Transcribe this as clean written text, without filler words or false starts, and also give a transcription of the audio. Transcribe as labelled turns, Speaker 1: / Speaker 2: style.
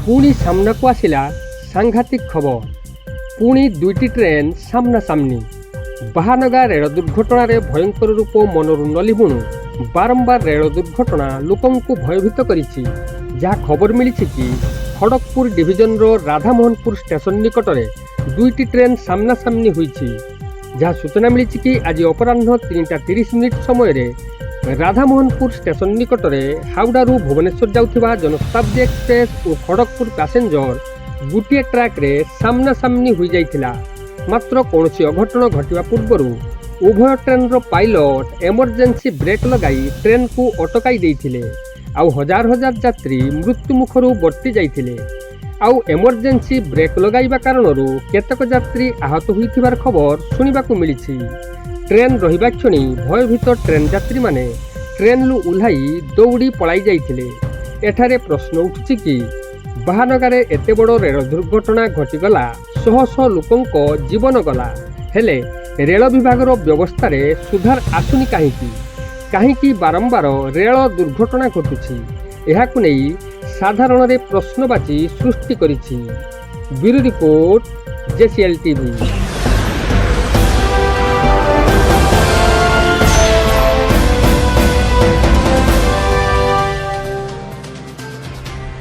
Speaker 1: पुणी सामना को आसिला सांघातिक खबर। पुणी दुईटी ट्रेन सामना सामनी। बाहानगा रेल दुर्घटना भयंकर रूप मनरू नलिबुणु बारंबार रेल दुर्घटना लोकों को भयभीत करिछि। जहाँ खबर मिली कि खड़गपुर डिविजन रो राधामोहनपुर स्टेशन निकट में दुईटी ट्रेन सामना सामनी होईछि। जहाँ सूचना मिली कि आज अपराह्न 3:30 समय रे राधामोहनपुर स्टेशन निकट में हावड़ारू भुवनेश्वर जाउथिबा जनशताब्दी एक्सप्रेस और खड़गपुर पैसेंजर गोटे ट्रैक रे सामना सामनी हो जाइथिला। मात्र कौनसी अघटन घटिबा पूर्वरु उभय ट्रेन रो पायलट एमरजेंसी ब्रेक लगाई ट्रेन को अटकाई देइथिले। आउ हजार हजार यात्री मृत्यु मुखरू बर्ती जाइथिले। आउ एमरजेंसी ब्रेक लगाइबा कारणरू केतक यात्री आहत होइथिबार खबर सुनिबाकू मिलिछि। ट्रेन रहिबा क्षणी भयभीत ट्रेन यात्री माने ट्रेन लु उल्हाई दौड़ी पलाई जाइथिले। एठारे प्रश्न उठुछि कि बाहानगारे एते बड़ रेल दुर्घटना घटिगला, शह शह लोकंको जीवन गला, हेले रेल विभागर व्यवस्था रे सुधार आसुनी काहींकि बारंबार रेल दुर्घटना घटुछि। एहाकु नेई साधारण रे प्रश्नबाची सृष्टि करिछि। Bureau report, JCL TV।